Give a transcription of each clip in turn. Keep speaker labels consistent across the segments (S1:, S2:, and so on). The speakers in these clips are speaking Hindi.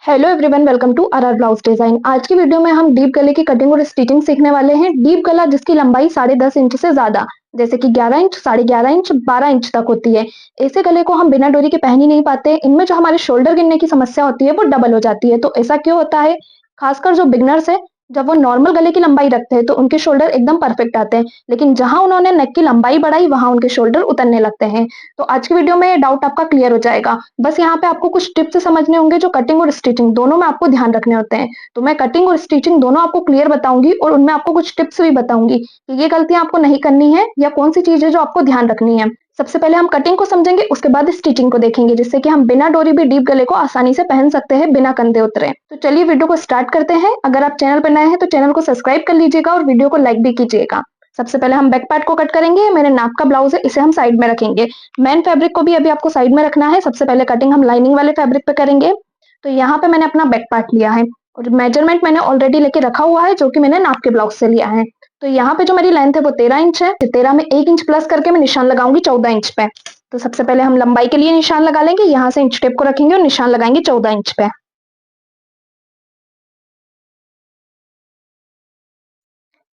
S1: Hello everyone, welcome to our blouse design. आज की वीडियो में हम डीप गले की कटिंग और स्टिचिंग सीखने वाले हैं। डीप गला जिसकी लंबाई 10.5 इंच से ज्यादा, जैसे कि 11 इंच, 11.5 इंच, 12 इंच तक होती है। ऐसे गले को हम बिना डोरी के पहन ही नहीं पाते। इनमें जो हमारे शोल्डर गिरने की समस्या होती है वो डबल हो जाती है। तो ऐसा क्यों होता है? खासकर जो बिगनर्स है, जब वो नॉर्मल गले की लंबाई रखते हैं तो उनके शोल्डर एकदम परफेक्ट आते हैं, लेकिन जहां उन्होंने नेक की लंबाई बढ़ाई वहां उनके शोल्डर उतरने लगते हैं। तो आज की वीडियो में डाउट आपका क्लियर हो जाएगा। बस यहाँ पे आपको कुछ टिप्स समझने होंगे जो कटिंग और स्टिचिंग दोनों में आपको ध्यान रखने होते हैं। तो मैं कटिंग और स्टिचिंग दोनों आपको क्लियर बताऊंगी और उनमें आपको कुछ टिप्स भी बताऊंगी कि ये गलतियां आपको नहीं करनी है या कौन सी चीज है जो आपको ध्यान रखनी है। सबसे पहले हम कटिंग को समझेंगे, उसके बाद स्टिचिंग को देखेंगे, जिससे कि हम बिना डोरी भी डीप गले को आसानी से पहन सकते हैं बिना कंधे उतरे। तो चलिए वीडियो को स्टार्ट करते हैं। अगर आप चैनल पर नए हैं तो चैनल को सब्सक्राइब कर लीजिएगा और वीडियो को लाइक भी कीजिएगा। सबसे पहले हम बैक पार्ट को कट करेंगे। मेरे नाप का ब्लाउज है, इसे हम साइड में रखेंगे। मेन फैब्रिक को भी अभी आपको साइड में रखना है। सबसे पहले कटिंग हम लाइनिंग वाले फैब्रिक पे करेंगे। तो यहाँ पे मैंने अपना बैक पार्ट लिया है और मेजरमेंट मैंने ऑलरेडी लेके रखा हुआ है, जो कि मैंने नाप के ब्लाउज से लिया है। तो यहाँ पे जो मेरी लेंथ है वो 13 इंच है। 13 में 1 इंच प्लस करके मैं निशान लगाऊंगी 14 इंच पे। तो सबसे पहले हम लंबाई के लिए निशान लगा लेंगे। यहाँ से इंच टेप को रखेंगे और निशान लगाएंगे 14 इंच पे।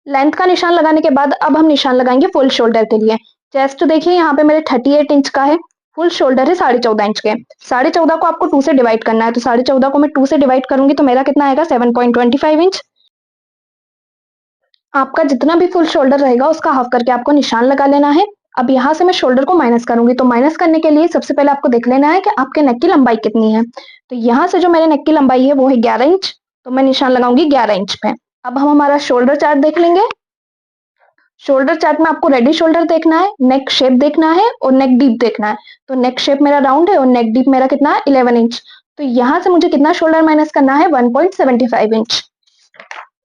S1: लेंथ का निशान लगाने के बाद अब हम निशान लगाएंगे फुल शोल्डर के लिए। चेस्ट देखिए यहाँ पे मेरे 38 इंच का है। फुल शोल्डर है 14.5 इंच के। 14.5 को आपको 2 से डिवाइड करना है। तो 14.5 को मैं 2 से डिवाइड करूंगी तो मेरा कितना आएगा? 7.25 इंच। आपका जितना भी फुल शोल्डर रहेगा उसका हाफ करके आपको निशान लगा लेना है। अब यहाँ से मैं शोल्डर को माइनस करूंगी। तो माइनस करने के लिए सबसे पहले आपको देख लेना है कि आपके नेक की लंबाई कितनी है। तो यहाँ से जो मेरे नेक की लंबाई है वो है 11 इंच। तो मैं निशान लगाऊंगी 11 इंच पे। अब हम हमारा शोल्डर चार्ट देख लेंगे। शोल्डर चार्ट में आपको रेडी शोल्डर देखना है, नेक शेप देखना है और नेक डीप देखना है। तो नेक शेप मेरा राउंड है और नेक डीप मेरा कितना है? 11 इंच। तो यहाँ से मुझे कितना शोल्डर माइनस करना है? 1.75 इंच।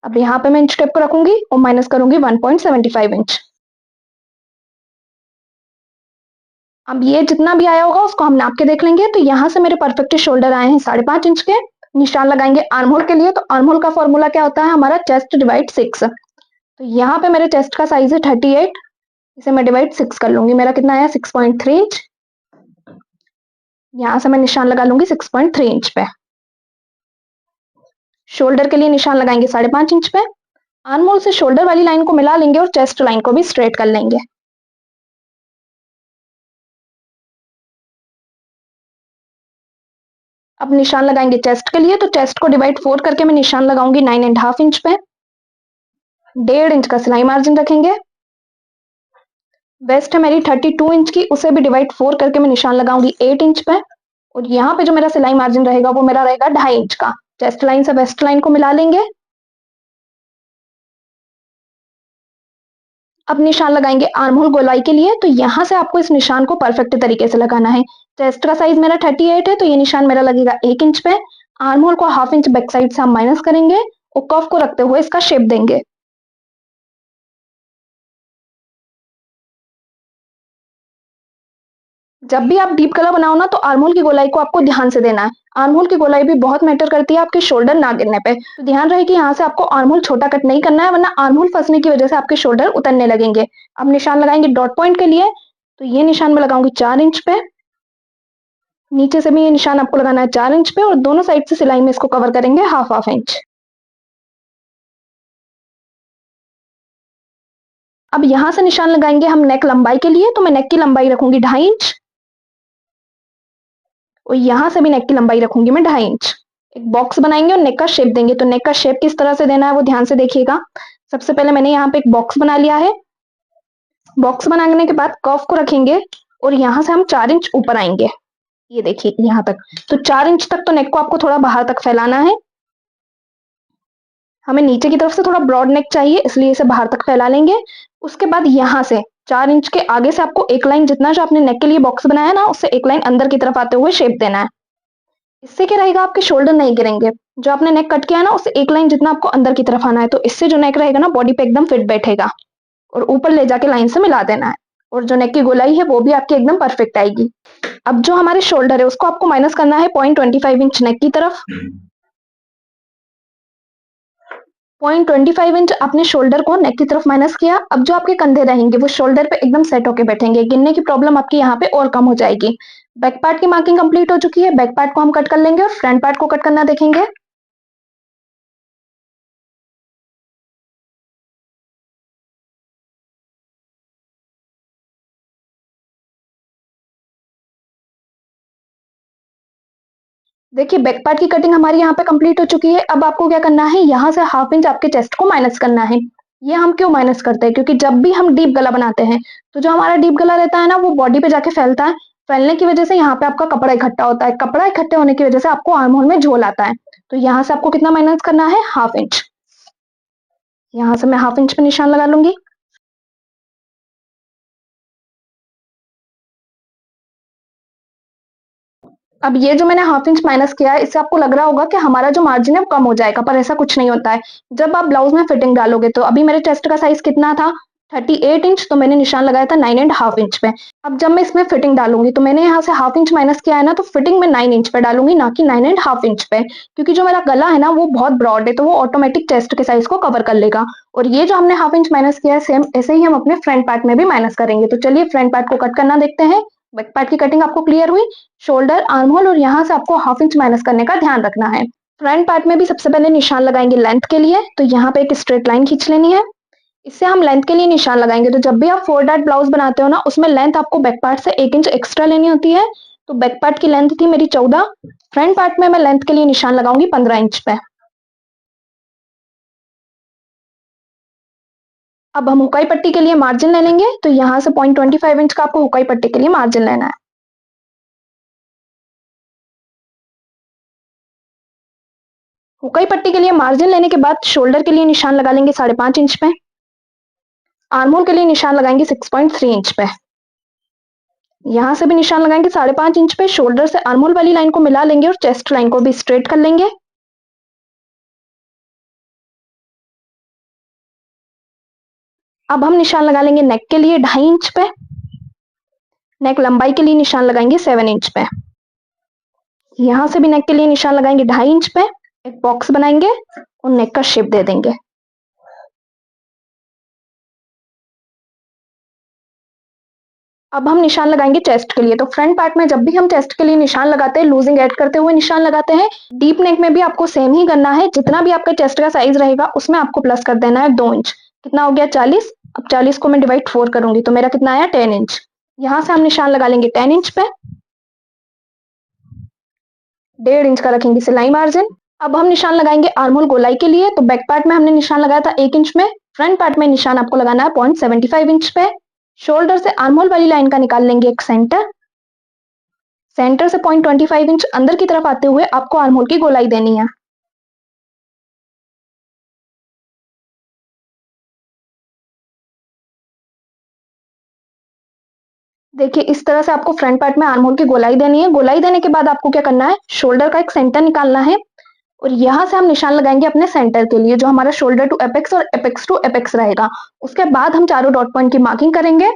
S1: अब यहाँ पे मैं इंच टेप को रखूंगी और माइनस करूंगी 1.75 इंच। अब ये जितना भी आया होगा उसको हम नाप के देख लेंगे। तो यहाँ से मेरे परफेक्ट शोल्डर आए हैं 5.5 इंच के। निशान लगाएंगे आर्म होल के लिए। तो आर्म होल का फॉर्मूला क्या होता है? हमारा चेस्ट डिवाइड 6। तो यहाँ पे मेरे चेस्ट का साइज है 38। इसे मैं डिवाइड 6 कर लूंगी। मेरा कितना आया? 6.3 इंच। यहाँ से मैं निशान लगा लूंगी 6.3 इंच पे। शोल्डर के लिए निशान लगाएंगे 5.5 इंच पे। आर्म होल से शोल्डर वाली लाइन को मिला लेंगे और चेस्ट लाइन को भी स्ट्रेट कर लेंगे। अब निशान लगाएंगे चेस्ट के लिए। तो चेस्ट को डिवाइड 4 करके मैं निशान लगाऊंगी 9.5 इंच पे। 1.5 इंच का सिलाई मार्जिन रखेंगे। वेस्ट है मेरी 32 इंच की, उसे भी डिवाइड 4 करके मैं निशान लगाऊंगी 8 इंच पे। और यहाँ पे जो मेरा सिलाई मार्जिन रहेगा वो मेरा रहेगा 2.5 इंच का। चेस्ट लाइन से वेस्ट लाइन को मिला लेंगे। अब निशान लगाएंगे आर्म होल गोलाई के लिए। तो यहाँ से आपको इस निशान को परफेक्ट तरीके से लगाना है। चेस्ट का साइज मेरा 38 है, तो ये निशान मेरा लगेगा 1 इंच पे। आर्म होल को हाफ इंच बैक साइड से हम माइनस करेंगे और कफ को रखते हुए इसका शेप देंगे। जब भी आप डीप गला बनाओ ना, तो आर्म होल की गोलाई को आपको ध्यान से देना है। आर्म होल की गोलाई भी बहुत मैटर करती है आपके शोल्डर ना गिरने पे। तो ध्यान रहे कि यहाँ से आपको आर्म होल छोटा कट नहीं करना है, वरना आर्म होल फंसने की वजह से आपके शोल्डर उतरने लगेंगे। अब निशान लगाएंगे डॉट पॉइंट के लिए। तो ये निशान में लगाऊंगी 4 इंच पे। नीचे से भी ये निशान आपको लगाना है 4 इंच पे और दोनों साइड से सिलाई में इसको कवर करेंगे हाफ हाफ इंच। अब यहां से निशान लगाएंगे हम नेक लंबाई के लिए। तो मैं नेक की लंबाई रखूंगी 2.5 इंच और यहां से भी नेक की लंबाई रखूंगी मैं 2.5 इंच। एक बॉक्स बनाएंगे और नेक का शेप देंगे। तो नेक का शेप किस तरह से देना है वो ध्यान से देखिएगा। सबसे पहले मैंने यहाँ पे एक बॉक्स बना लिया है। बॉक्स बनाने के बाद कर्व को रखेंगे और यहाँ से हम 4 इंच ऊपर आएंगे। ये देखिए यहाँ तक। तो 4 इंच तक तो नेक को आपको थोड़ा बाहर तक फैलाना है। हमें नीचे की तरफ से थोड़ा ब्रॉड नेक चाहिए, इसलिए इसे बाहर तक फैला लेंगे। उसके बाद यहाँ से 4 इंच के आगे से आपको एक लाइन, जितना जो आपने नेक के लिए बॉक्स बनाया ना, उससे एक लाइन अंदर की तरफ आते हुए शेप देना है। इससे क्या रहेगा? आपके शोल्डर नहीं गिरेंगे। जो आपने नेक कट किया है ना, उससे एक लाइन जितना आपको अंदर की तरफ आना है। तो इससे जो नेक रहेगा ना, बॉडी पे एकदम फिट बैठेगा। और ऊपर ले जाके लाइन से मिला देना है। और जो नेक की गोलाई है वो भी आपकी एकदम परफेक्ट आएगी। अब जो हमारे शोल्डर है उसको आपको माइनस करना है 0.25 इंच नेक की तरफ। 0.25 इंच आपने शोल्डर को नेक की तरफ माइनस किया। अब जो आपके कंधे रहेंगे वो शोल्डर पे एकदम सेट होके बैठेंगे। गिरने की प्रॉब्लम आपकी यहाँ पे और कम हो जाएगी। बैक पार्ट की मार्किंग कंप्लीट हो चुकी है। बैक पार्ट को हम कट कर लेंगे और फ्रंट पार्ट को कट करना देखेंगे। देखिए बैक पार्ट की कटिंग हमारी यहाँ पे कंप्लीट हो चुकी है। अब आपको क्या करना है, यहाँ से हाफ इंच आपके चेस्ट को माइनस करना है। ये हम क्यों माइनस करते हैं, क्योंकि जब भी हम डीप गला बनाते हैं तो जो हमारा डीप गला रहता है ना, वो बॉडी पे जाके फैलता है। फैलने की वजह से यहाँ पे आपका कपड़ा इकट्ठा होता है। कपड़ा इकट्ठे होने की वजह से आपको आर्म होल में झोल आता है। तो यहाँ से आपको कितना माइनस करना है, हाफ इंच। यहाँ से मैं हाफ इंच पे निशान लगा लूंगी। अब ये जो मैंने हाफ इंच माइनस किया है, इससे आपको लग रहा होगा कि हमारा जो मार्जिन है वो कम हो जाएगा, पर ऐसा कुछ नहीं होता है। जब आप ब्लाउज में फिटिंग डालोगे, तो अभी मेरे चेस्ट का साइज कितना था, 38 इंच, तो मैंने निशान लगाया था 9.5 इंच पे। अब जब मैं इसमें फिटिंग डालूंगी तो मैंने यहाँ से हाफ इंच माइनस किया है ना, तो फिटिंग में 9 इंच पे डालूंगी, ना कि 9.5 इंच पे, क्योंकि जो मेरा गला है ना वो बहुत ब्रॉड है, तो वो ऑटोमेटिक चेस्ट के साइज को कवर कर लेगा। और ये जो हमने हाफ इंच माइनस किया है, सेम ऐसे ही हम अपने फ्रंट पार्ट में भी माइनस करेंगे। तो चलिए फ्रंट पार्ट को कट करना देखते हैं। बैक पार्ट की कटिंग आपको क्लियर हुई। शोल्डर, आर्म होल और यहाँ से आपको हाफ इंच माइनस करने का ध्यान रखना है। फ्रंट पार्ट में भी सबसे पहले निशान लगाएंगे लेंथ के लिए, तो यहाँ पे एक स्ट्रेट लाइन खींच लेनी है। इससे हम लेंथ के लिए निशान लगाएंगे। तो जब भी आप 4 डॉट ब्लाउज बनाते हो ना, उसमें लेंथ आपको बैक पार्ट से 1 इंच एक्स्ट्रा लेनी होती है। तो बैक पार्ट की लेंथ थी मेरी 14, फ्रंट पार्ट में मैं लेंथ के लिए निशान लगाऊंगी 15 इंच पे। अब हम हुकाई पट्टी के लिए मार्जिन ले लेंगे, तो यहाँ से 0.25 इंच का आपको हुकाई पट्टी के लिए मार्जिन लेना है। हुकाई पट्टी के लिए मार्जिन लेने के बाद शोल्डर के लिए निशान लगा लेंगे 5.5 इंच पे। आर्म होल के लिए निशान लगाएंगे 6.3 इंच पे। यहाँ से भी निशान लगाएंगे 5.5 इंच पे। शोल्डर से आर्म होल वाली लाइन को मिला लेंगे और चेस्ट लाइन को भी स्ट्रेट कर लेंगे। अब हम निशान लगा लेंगे नेक के लिए 2.5 इंच पे। नेक लंबाई के लिए निशान लगाएंगे 7 इंच पे। यहाँ से भी नेक के लिए निशान लगाएंगे 2.5 इंच पे। एक बॉक्स बनाएंगे और नेक का शेप दे देंगे। अब हम निशान लगाएंगे चेस्ट के लिए। तो फ्रंट पार्ट में जब भी हम चेस्ट के लिए निशान लगाते हैं, लूजिंग ऐड करते हुए निशान लगाते हैं। डीप नेक में भी आपको सेम ही करना है। जितना भी आपका चेस्ट का साइज रहेगा, उसमें आपको प्लस कर देना है 2 इंच। कितना हो गया, 40। अब 40 को मैं डिवाइड 4 करूंगी तो मेरा कितना आया, 10 इंच। यहाँ से हम निशान लगा लेंगे 10 इंच पे। 1.5 इंच का रखेंगे सिलाई मार्जिन। अब हम निशान लगाएंगे आर्म होल गोलाई के लिए। तो बैक पार्ट में हमने निशान लगाया था 1 इंच में। फ्रंट पार्ट में निशान आपको लगाना है 0.75 इंच पे। शोल्डर से आर्म होल वाली लाइन का निकाल लेंगे एक सेंटर। सेंटर से 0.25 इंच अंदर की तरफ आते हुए आपको आर्म होल की गोलाई देनी है। देखिए इस तरह से आपको फ्रंट पार्ट में आर्म होल की गोलाई देनी है। गोलाई देने के बाद आपको क्या करना है, शोल्डर का एक सेंटर निकालना है और यहाँ से हम निशान लगाएंगे अपने सेंटर के लिए, जो हमारा शोल्डर टू एपेक्स और एपेक्स टू एपेक्स रहेगा। उसके बाद हम चारों डॉट पॉइंट की मार्किंग करेंगे।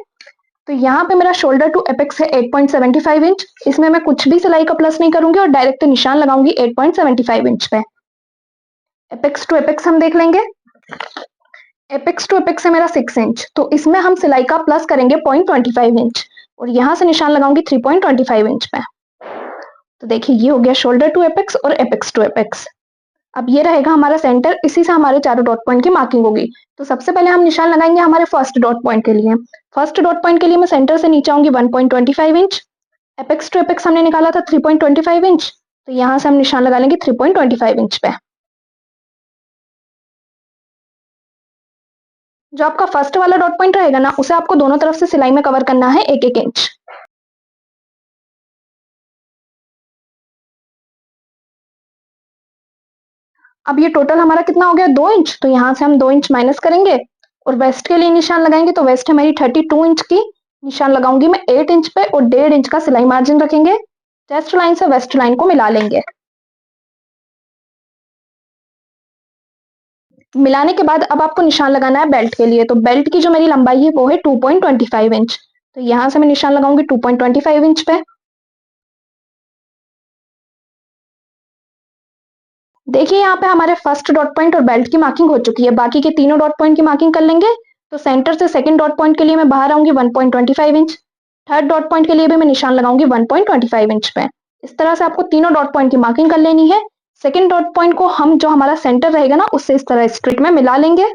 S1: तो यहाँ पे मेरा शोल्डर टू एपेक्स है 8.75 इंच। इसमें मैं कुछ भी सिलाई का प्लस नहीं करूंगी और डायरेक्ट निशान लगाऊंगी 8.75 इंच पे। एपेक्स टू एपेक्स हम देख लेंगे। एपेक्स टू एपेक्स है मेरा 6 इंच, तो इसमें हम सिलाई का प्लस करेंगे 0.25 इंच और यहाँ से निशान लगाऊंगी 3.25 इंच पे। तो देखिए ये हो गया शोल्डर टू एपेक्स और एपेक्स टू एपेक्स। अब ये रहेगा हमारा सेंटर, इसी से हमारे चारों डॉट पॉइंट की मार्किंग होगी। तो सबसे पहले हम निशान लगाएंगे हमारे फर्स्ट डॉट पॉइंट के लिए। फर्स्ट डॉट पॉइंट के लिए मैं सेंटर से नीचे आऊंगी 1.25 इंच। एपेक्स टू एपेक्स हमने निकाला था 3.25 इंच, तो यहाँ से हम निशान लगा लेंगे 3.25 इंच पे। जो आपका फर्स्ट वाला डॉट पॉइंट रहेगा ना, उसे आपको दोनों तरफ से सिलाई में कवर करना है 1-1 इंच। अब ये टोटल हमारा कितना हो गया, 2 इंच। तो यहाँ से हम 2 इंच माइनस करेंगे और वेस्ट के लिए निशान लगाएंगे। तो वेस्ट है मेरी 32 इंच की, निशान लगाऊंगी मैं 8 इंच पे और 1.5 इंच का सिलाई मार्जिन रखेंगे। चेस्ट लाइन से वेस्ट लाइन को मिला लेंगे। मिलाने के बाद अब आपको निशान लगाना है बेल्ट के लिए। तो बेल्ट की जो मेरी लंबाई है वो है 2.25 इंच। तो यहाँ से मैं निशान लगाऊंगी 2.25 इंच पे। देखिए यहाँ पे हमारे फर्स्ट डॉट पॉइंट और बेल्ट की मार्किंग हो चुकी है। बाकी के तीनों डॉट पॉइंट की मार्किंग कर लेंगे। तो सेंटर से सेकंड डॉट पॉइंट के लिए मैं बाहर आऊंगी 1.25 इंच। थर्ड डॉट पॉइंट के लिए भी मैं निशान लगाऊंगी 1.25 इंच पे। इस तरह से आपको तीनों डॉट पॉइंट की मार्किंग कर लेनी है। सेकेंड डॉट पॉइंट को हम जो हमारा सेंटर रहेगा ना उससे इस तरह स्ट्रिक में मिला लेंगे।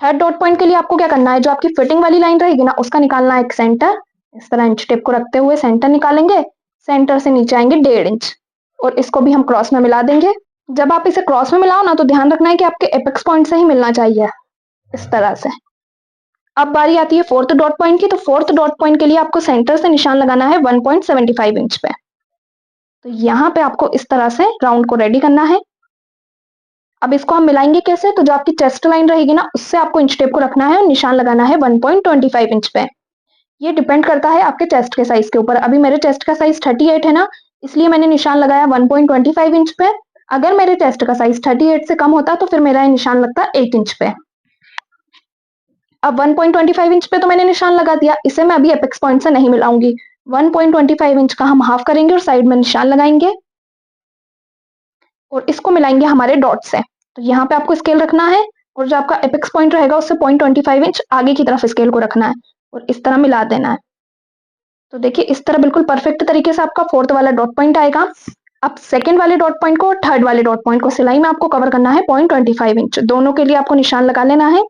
S1: थर्ड डॉट पॉइंट के लिए आपको क्या करना है, जो आपकी फिटिंग वाली लाइन रहेगी ना उसका निकालना है एक सेंटर। इस तरह इंच टेप को रखते हुए सेंटर निकालेंगे। सेंटर से नीचे आएंगे 1.5 इंच और इसको भी हम क्रॉस में मिला देंगे। जब आप इसे क्रॉस में मिलाओ ना तो ध्यान रखना है कि आपके एपेक्स पॉइंट से ही मिलना चाहिए, इस तरह से। अब बारी आती है फोर्थ डॉट पॉइंट की। तो फोर्थ डॉट पॉइंट के लिए आपको सेंटर से निशान लगाना है 1.75 इंच पे। तो यहाँ पे आपको इस तरह से राउंड को रेडी करना है। अब इसको हम मिलाएंगे कैसे, तो जो आपकी चेस्ट लाइन रहेगी ना उससे आपको इंच टेप को रखना है और निशान लगाना है 1.25 इंच पे। ये डिपेंड करता है आपके चेस्ट के साइज के ऊपर। अभी मेरे चेस्ट का साइज 38 है ना, इसलिए मैंने निशान लगाया 1.25 इंच पे। अगर मेरे चेस्ट का साइज 38 से कम होता तो फिर मेरा निशान लगता 1 इंच पे। अब 1.25 इंच पे तो मैंने निशान लगा दिया, इसे मैं अभी एपेक्स पॉइंट से नहीं मिलाऊंगी। 1.25 इंच का हम हाफ करेंगे और साइड में निशान लगाएंगे और इसको मिलाएंगे हमारे डॉट से। तो यहाँ पे आपको स्केल रखना है और जो आपका एपेक्स पॉइंट रहेगा उससे 0.25 इंच आगे की तरफ स्केल को रखना है और इस तरह मिला देना है। तो देखिए इस तरह बिल्कुल परफेक्ट तरीके से आपका फोर्थ वाला डॉट पॉइंट आएगा। अब सेकंड वाले डॉट पॉइंट को और थर्ड वाले डॉट पॉइंट को सिलाई में आपको कवर करना है 0.25 इंच। दोनों के लिए आपको निशान लगा लेना है।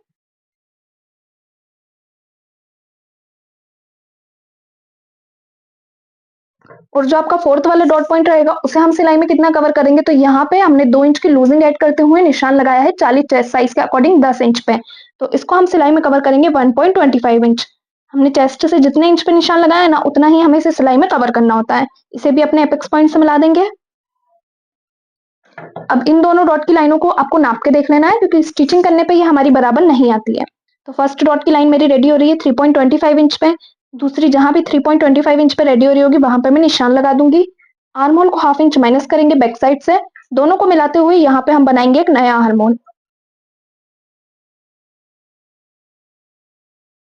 S1: और जो आपका फोर्थ वाला डॉट पॉइंट रहेगा उसे हम सिलाई में कितना कवर करेंगे, तो यहाँ पे हमने 2 इंच की लूजिंग ऐड करते हुए निशान लगाया है 40 चेस्ट साइज के अकॉर्डिंग 10 इंच पे। तो इसको हम सिलाई में कवर करेंगे 1.25 इंच। हमने चेस्ट से जितने इंच पे निशान लगाया है ना उतना ही हमें इसे सिलाई में कवर करना होता है। इसे भी अपने एपेक्स पॉइंट से मिला देंगे। अब इन दोनों डॉट की लाइनों को आपको नाप के देख लेना है क्योंकि स्टिचिंग करने पे ये हमारी बराबर नहीं आती है। तो फर्स्ट डॉट की लाइन मेरी रेडी हो रही है 3.25 इंच पे। दूसरी जहां भी 3.25 इंच पे रेडी हो रही होगी वहां पे मैं निशान लगा दूंगी। आर्म होल को हाफ इंच माइनस करेंगे बैक साइड से। दोनों को मिलाते हुए यहाँ पे हम बनाएंगे एक नया आर्म होल।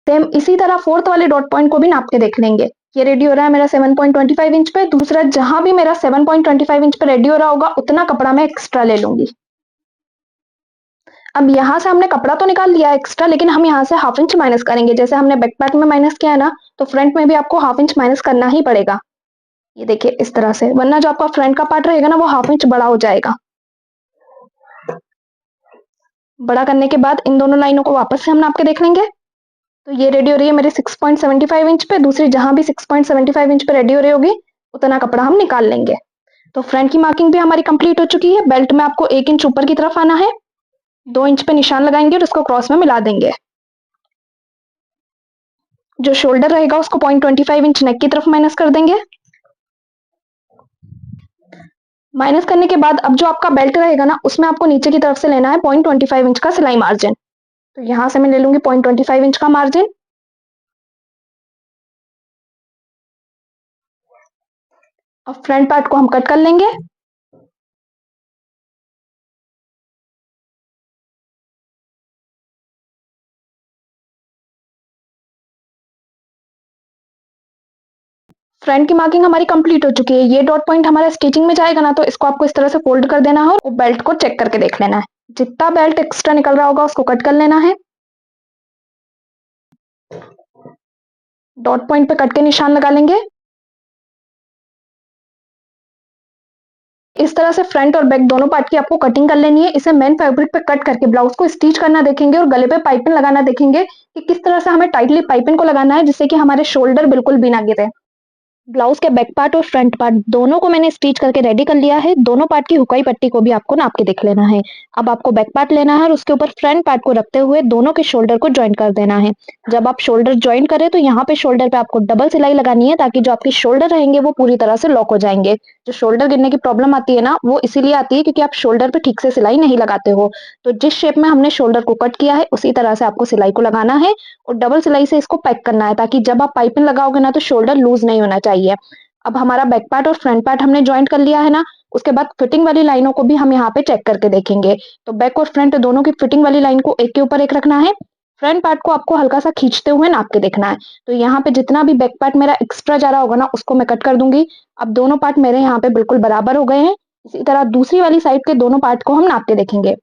S1: सेम इसी तरह फोर्थ वाले डॉट पॉइंट को भी नाप के देख लेंगे। ये रेडी हो रहा है मेरा 7.25 इंच पे। दूसरा जहां भी मेरा 7.25 इंच पे रेडी हो रहा होगा उतना कपड़ा मैं एक्स्ट्रा ले लूंगी। अब यहाँ से हमने कपड़ा तो निकाल लिया एक्स्ट्रा, लेकिन हम यहाँ से हाफ इंच माइनस करेंगे। जैसे हमने बैक पार्ट में माइनस किया है ना, तो फ्रंट में भी आपको हाफ इंच माइनस करना ही पड़ेगा। ये देखिए इस तरह से, वरना जो आपका फ्रंट का पार्ट रहेगा ना वो हाफ इंच बड़ा हो जाएगा। बड़ा करने के बाद इन दोनों लाइनों को वापस से हम नाप के देख लेंगे। तो ये रेडी हो रही है मेरी 6.75 इंच पे। दूसरी जहां भी 6.75 इंच पे रेडी हो रही होगी उतना कपड़ा हम निकाल लेंगे। तो फ्रंट की मार्किंग भी हमारी कंप्लीट हो चुकी है। बेल्ट में आपको 1 इंच ऊपर की तरफ आना है। 2 इंच पे निशान लगाएंगे और इसको क्रॉस में मिला देंगे। जो शोल्डर रहेगा उसको 0.25 इंच नेक की तरफ माइनस कर देंगे। माइनस करने के बाद अब जो आपका बेल्ट रहेगा ना उसमें आपको नीचे की तरफ से लेना है 0.25 इंच का सिलाई मार्जिन। तो यहां से मैं ले लूंगी 0.25 इंच का मार्जिन। अब फ्रंट पार्ट को हम कट कर लेंगे। फ्रंट की मार्किंग हमारी कंप्लीट हो चुकी है। ये डॉट पॉइंट हमारा स्टिचिंग में जाएगा ना, तो इसको आपको इस तरह से फोल्ड कर देना है और बेल्ट को चेक करके देख लेना है। जितना बेल्ट एक्स्ट्रा निकल रहा होगा उसको कट कर लेना है। डॉट पॉइंट पे कट के निशान लगा लेंगे। इस तरह से फ्रंट और बैक दोनों पार्ट की आपको कटिंग कर लेनी है। इसे मेन फैब्रिक पे कट करके ब्लाउज को स्टिच करना देखेंगे और गले पे पाइपिंग लगाना देखेंगे कि किस तरह से हमें टाइटली पाइपिंग को लगाना है जिससे कि हमारे शोल्डर बिल्कुल भी ना गिरे। ब्लाउज के बैक पार्ट और फ्रंट पार्ट दोनों को मैंने स्टिच करके रेडी कर लिया है। दोनों पार्ट की हुकाई पट्टी को भी आपको नाप के देख लेना है। अब आपको बैक पार्ट लेना है और उसके ऊपर फ्रंट पार्ट को रखते हुए दोनों के शोल्डर को ज्वाइन कर देना है। जब आप शोल्डर ज्वाइन करें तो यहाँ पे शोल्डर पे आपको डबल सिलाई लगानी है ताकि जो आपके शोल्डर रहेंगे वो पूरी तरह से लॉक हो जाएंगे। जो शोल्डर गिरने की प्रॉब्लम आती है ना वो इसीलिए आती है क्योंकि आप शोल्डर पे ठीक से सिलाई नहीं लगाते हो। तो जिस शेप में हमने शोल्डर को कट किया है उसी तरह से आपको सिलाई को लगाना है और डबल सिलाई से इसको पैक करना है ताकि जब आप पाइपिंग लगाओगे ना तो शोल्डर लूज नहीं होना चाहिए। अब हमारा बैक पार्ट और फ्रंट पार्ट हमने ज्वाइंट कर लिया है ना, उसके बाद फिटिंग वाली लाइनों को भी हम यहाँ पे चेक करके देखेंगे। तो बैक और फ्रंट दोनों की फिटिंग वाली लाइन को एक के ऊपर एक रखना है। फ्रंट पार्ट को आपको हल्का सा खींचते हुए नाप के देखना है। तो यहाँ पे जितना भी बैक पार्ट मेरा एक्स्ट्रा जा रहा होगा ना उसको मैं कट कर दूंगी। अब दोनों पार्ट मेरे यहाँ पे बिल्कुल बराबर हो गए हैं। इसी तरह दूसरी वाली साइड के दोनों पार्ट को हम नाप के देखेंगे।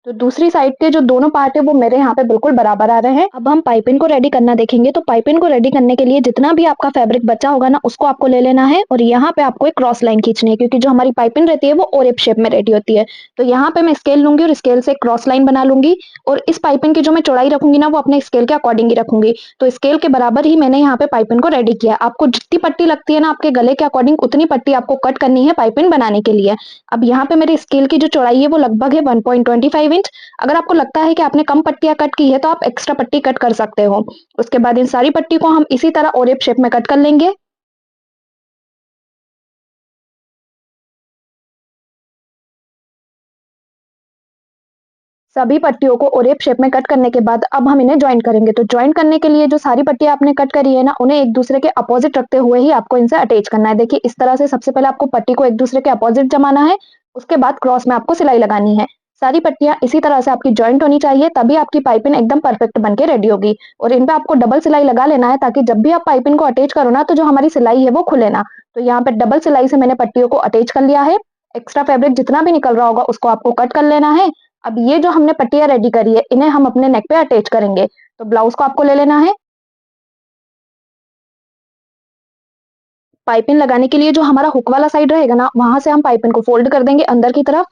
S1: तो दूसरी साइड के जो दोनों पार्ट है वो मेरे यहाँ पे बिल्कुल बराबर आ रहे हैं। अब हम पाइपिंग को रेडी करना देखेंगे। तो पाइपिंग को रेडी करने के लिए जितना भी आपका फैब्रिक बचा होगा ना, उसको आपको ले लेना है और यहाँ पे आपको एक क्रॉस लाइन खींचनी है, क्योंकि जो हमारी पाइपिंग रहती है वो ओरेप शेप में रेडी होती है। तो यहाँ पे मैं स्केल लूंगी और स्केल से क्रॉस लाइन बना लूंगी, और इस पाइपिंग की जो मैं चौड़ाई रखूंगी ना, वो अपने स्केल के अकॉर्डिंग ही रखूंगी। तो स्केल के बराबर ही मैंने यहाँ पे पाइपिंग को रेडी किया। आपको जितनी पट्टी लगती है ना आपके गले के अकॉर्डिंग, उतनी पट्टी आपको कट करनी है पाइपिंग बनाने के लिए। अब यहाँ पे मेरे स्केल की जो चौड़ाई है वो लगभग है 1.25 इंच। अगर आपको लगता है कि आपने कम पट्टियां कट की है तो आप एक्स्ट्रा पट्टी कट कर सकते हो। उसके बाद इन सारी पट्टी को हम इसी तरह ओरेप शेप में कट कर लेंगे। सभी पट्टियों को ओरेप शेप में कट करने के बाद अब हम इन्हें ज्वाइन करेंगे। तो ज्वाइन करने के लिए जो सारी पट्टियां आपने कट करी है ना, उन्हें एक दूसरे के अपोजिट रखते हुए ही आपको इनसे अटैच करना है। देखिए इस तरह से सबसे पहले आपको पट्टी को एक दूसरे के अपोजिट जमाना है, उसके बाद क्रॉस में आपको सिलाई लगानी है। सारी पट्टियां इसी तरह से आपकी ज्वाइंट होनी चाहिए, तभी आपकी पाइपिंग एकदम परफेक्ट बन के रेडी होगी। और इन पे आपको डबल सिलाई लगा लेना है, ताकि जब भी आप पाइपिंग को अटैच करो ना, तो जो हमारी सिलाई है वो खुले ना। तो यहाँ पे डबल सिलाई से मैंने पट्टियों को अटैच कर लिया है। एक्स्ट्रा फैब्रिक जितना भी निकल रहा होगा उसको आपको कट कर लेना है। अब ये जो हमने पट्टियाँ रेडी करी है, इन्हें हम अपने नेक पे अटैच करेंगे। तो ब्लाउज़ को आपको ले लेना है। पाइपिंग लगाने के लिए जो हमारा हुक वाला साइड रहेगा ना, वहाँ से हम पाइपिंग को फ़ोल्ड कर देंगे अंदर की तरफ,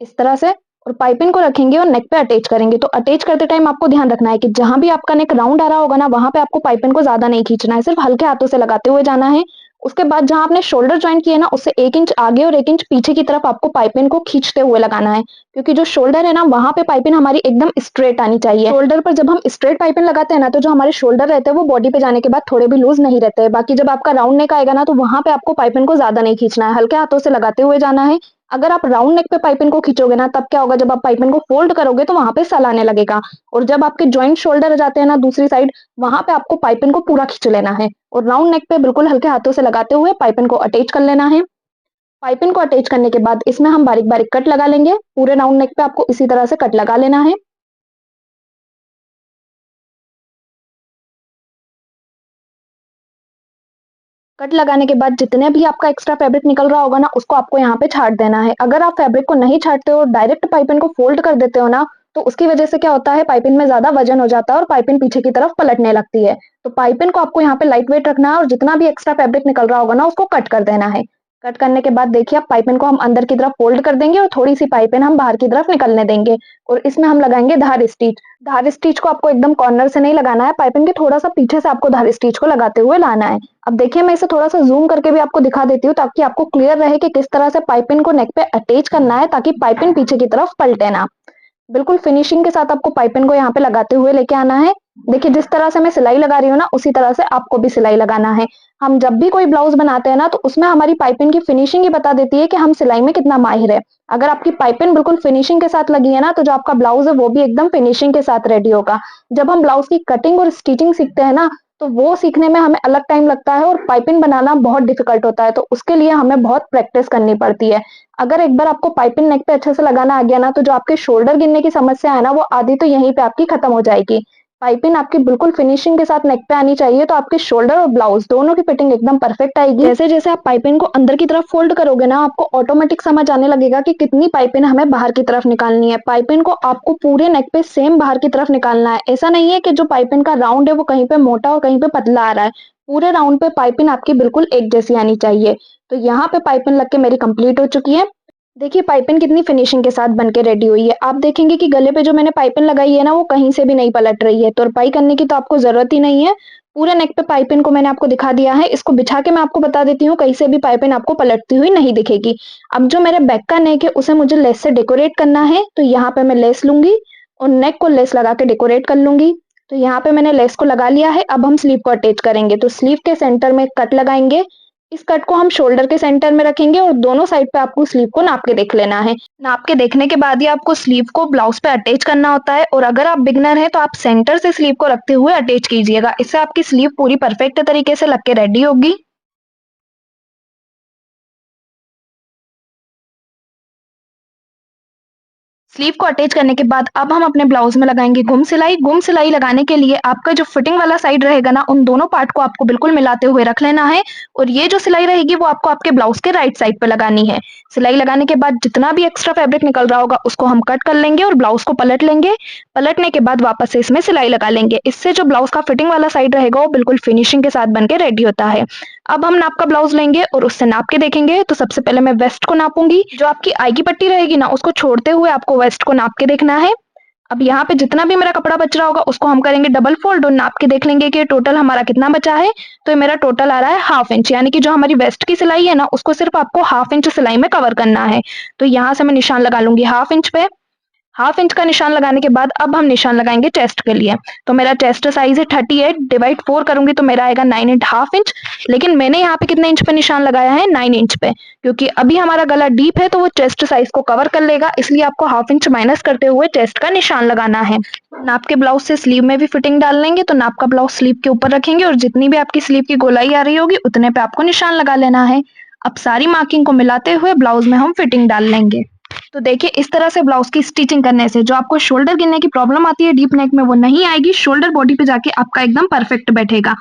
S1: इस तरह से, और पाइपिंग को रखेंगे और नेक पे अटैच करेंगे। तो अटैच करते टाइम आपको ध्यान रखना है कि जहाँ भी आपका नेक राउंड आ रहा होगा ना, वहाँ पे आपको पाइपिंग को ज़्यादा नहीं खींचना है, सिर्फ़ हल्के हाथों से लगाते हुए जाना है। उसके बाद जहाँ आपने शोल्डर जॉइंट किए ना, उससे 1 इंच आगे और 1 इंच पीछे की तरफ आपको पाइपिंग को खींचते हुए लगाना है। क्योंकि जो शोल्डर है ना, वहाँ पे पाइपिंग हमारी एकदम स्ट्रेट आनी चाहिए। शोल्डर पर जब हम स्ट्रेट पाइपिंग लगाते हैं ना, तो जो हमारे शोल्डर रहते हैं वो बॉडी पे जाने के बाद थोड़े भी लूज़ नहीं रहते हैं। बाकी जब आपका राउंड नेक आएगा ना, तो वहाँ पे आपको पाइपिंग को ज़्यादा नहीं खींचना है, हल्के हाथों से लगाते हुए जाना है। अगर आप राउंड नेक पे पाइपिंग को खींचोगे ना, तब क्या होगा, जब आप पाइपिंग को फोल्ड करोगे तो वहाँ पे सल आने लगेगा। और जब आपके जॉइंट शोल्डर आ जाते हैं ना दूसरी साइड, वहाँ पे आपको पाइपिंग को पूरा खींच लेना है और राउंड नेक पे बिल्कुल हल्के हाथों से लगाते हुए पाइपिंग को अटैच कर लेना है। पाइपिंग को अटैच करने के बाद इसमें हम बारीक-बारीक कट लगा लेंगे। पूरे राउंड नेक पे आपको इसी तरह से कट लगा लेना है। कट लगाने के बाद जितने भी आपका एक्स्ट्रा फैब्रिक निकल रहा होगा ना, उसको आपको यहाँ पे छाट देना है। अगर आप फैब्रिक को नहीं छाटते हो, डायरेक्ट पाइपिंग को फोल्ड कर देते हो ना, तो उसकी वजह से क्या होता है, पाइपिंग में ज़्यादा वजन हो जाता है और पाइपिंग पीछे की तरफ पलटने लगती है। तो पाइपिंग को आपको यहाँ पे लाइट वेट रखना है और जितना भी एक्स्ट्रा फैब्रिक निकल रहा होगा ना, उसको कट कर देना है। कट करने के बाद देखिए अब पाइपिंग को हम अंदर की तरफ फोल्ड कर देंगे और थोड़ी-सी पाइपिंग हम बाहर की तरफ निकलने देंगे और इसमें हम लगाएँगे धार स्टिच। धार स्टिच को आपको एकदम कॉर्नर से नहीं लगाना है, पाइपिंग के थोड़ा-सा पीछे से आपको धार स्टिच को लगाते हुए लाना है। अब देखिए मैं इसे थोड़ा-सा ज़ूम करके भी आपको दिखा देती हूँ, ताकि आपको क्लियर रहे कि किस तरह से पाइपिंग को नेक पे अटैच करना है, ताकि पाइपिंग पीछे की तरफ पलटे ना। बिल्कुल फिनिशिंग के साथ आपको पाइपिंग को यहाँ पे लगाते हुए लेके आना है। देखिए जिस तरह से मैं सिलाई लगा रही हूँ ना, उसी तरह से आपको भी सिलाई लगाना है। हम जब भी कोई ब्लाउज़ बनाते हैं ना, तो उसमें हमारी पाइपिंग की फिनिशिंग ही बता देती है कि हम सिलाई में कितना माहिर है। अगर आपकी पाइपिंग बिल्कुल फिनिशिंग के साथ लगी है ना, तो जो आपका ब्लाउज़ है वो भी एकदम फिनिशिंग के साथ रेडी होगा। जब हम ब्लाउज़ की कटिंग और स्टिचिंग सीखते हैं ना, तो वो सीखने में हमें अलग टाइम लगता है और पाइपिंग बनाना बहुत डिफिकल्ट होता है, तो उसके लिए हमें बहुत प्रैक्टिस करनी पड़ती है। अगर एक बार आपको पाइपिंग नेक पे अच्छे से लगाना आ गया ना, तो जो आपके शोल्डर गिरने की समस्या है ना, वो आधी तो यहीं पे आपकी खत्म हो जाएगी। पाइपिंग आपकी बिल्कुल फिनिशिंग के साथ नेक पे आनी चाहिए, तो आपके शोल्डर और ब्लाउज दोनों की फिटिंग एकदम परफेक्ट आएगी। जैसे-जैसे आप पाइपिंग को अंदर की तरफ फोल्ड करोगे ना, आपको ऑटोमेटिक समझ आने लगेगा कि कितनी पाइपिंग हमें बाहर की तरफ निकालनी है। पाइपिंग को आपको पूरे नेक पे सेम बाहर की तरफ निकालना है। ऐसा नहीं है कि जो पाइपिंग का राउंड है वो कहीं पे मोटा और कहीं पे पतला आ रहा है। पूरे राउंड पे पाइपिंग आपकी बिल्कुल एक जैसी आनी चाहिए। तो यहाँ पे पाइपिंग लग के मेरी कंप्लीट हो चुकी है। देखिए पाइपिंग कितनी फिनिशिंग के साथ बनके रेडी हुई है। आप देखेंगे कि गले पे जो मैंने पाइपिंग लगाई है ना, वो कहीं से भी नहीं पलट रही है। तुरपाई करने की तो आपको ज़रूरत ही नहीं है। पूरे नेक पे पाइपिंग को मैंने आपको दिखा दिया है। इसको बिछा के मैं आपको बता देती हूँ, कहीं से भी पाइपिंग आपको पलटती हुई नहीं दिखेगी। अब जो मेरे बैक का नेक है, उसे मुझे लेस से डेकोरेट करना है। तो यहाँ पे मैं लेस लूँगी और नेक को लेस लगा के डेकोरेट कर लूँगी। तो यहाँ पे मैंने लेस को लगा लिया है। अब हम स्लीव को अटैच करेंगे। तो स्लीव के सेंटर में कट लगाएँगे। इस कट को हम शोल्डर के सेंटर में रखेंगे और दोनों साइड पे आपको स्लीव को नाप के देख लेना है। नाप के देखने के बाद ही आपको स्लीव को ब्लाउज पे अटैच करना होता है, और अगर आप बिगनर हैं तो आप सेंटर से स्लीव को रखते हुए अटैच कीजिएगा। इससे आपकी स्लीव पूरी परफेक्ट तरीके से लग के रेडी होगी। स्लीव को अटैच करने के बाद अब हम अपने ब्लाउज में लगाएंगे गुम सिलाई। गुम सिलाई लगाने के लिए आपका जो फिटिंग वाला साइड रहेगा ना, उन दोनों पार्ट को आपको बिल्कुल मिलाते हुए रख लेना है और ये जो सिलाई रहेगी वो आपको आपके ब्लाउज के राइट साइड पे लगानी है। सिलाई लगाने के बाद जितना भी एक्स्ट्रा फैब्रिक निकल रहा होगा उसको हम कट कर लेंगे और ब्लाउज को पलट लेंगे। पलटने के बाद वापस से इसमें सिलाई लगा लेंगे। इससे जो ब्लाउज का फिटिंग वाला साइड रहेगा वो बिल्कुल फिनिशिंग के साथ बन के रेडी होता है। अब हम नाप का ब्लाउज लेंगे और उससे नाप के देखेंगे। तो सबसे पहले मैं वेस्ट को नापूंगी। जो आपकी आई की पट्टी रहेगी ना, उसको छोड़ते हुए आपको वेस्ट को नाप के देखना है। अब यहाँ पे जितना भी मेरा कपड़ा बच रहा होगा उसको हम करेंगे डबल फोल्ड और नाप के देख लेंगे कि टोटल हमारा कितना बचा है। तो ये मेरा टोटल आ रहा है 1/2 इंच, यानी कि जो हमारी वेस्ट की सिलाई है ना, उसको सिर्फ आपको 1/2 इंच सिलाई में कवर करना है। तो यहाँ से मैं निशान लगा लूंगी 1/2 इंच पे। 1/2 इंच का निशान लगाने के बाद अब हम निशान लगाएंगे चेस्ट के लिए। तो मेरा चेस्ट साइज है 38, डिवाइड 4 करूंगी तो मेरा आएगा 9.5 इंच। लेकिन मैंने यहाँ पे कितने इंच पे निशान लगाया है, 9 इंच पे, क्योंकि अभी हमारा गला डीप है तो वो चेस्ट साइज को कवर कर लेगा, इसलिए आपको 1/2 इंच माइनस करते हुए चेस्ट का निशान लगाना है। नाप के ब्लाउज से स्लीव में भी फिटिंग डाल लेंगे। तो नाप का ब्लाउज स्लीव के ऊपर रखेंगे और जितनी भी आपकी स्लीव की गोलाई आ रही होगी उतने पे आपको निशान लगा लेना है। अब सारी मार्किंग को मिलाते हुए ब्लाउज में हम फिटिंग डाल लेंगे। तो देखिए, इस तरह से ब्लाउज की स्टिचिंग करने से जो आपको शोल्डर गिरने की प्रॉब्लम आती है डीप नेक में, वो नहीं आएगी। शोल्डर बॉडी पे जाके आपका एकदम परफेक्ट बैठेगा।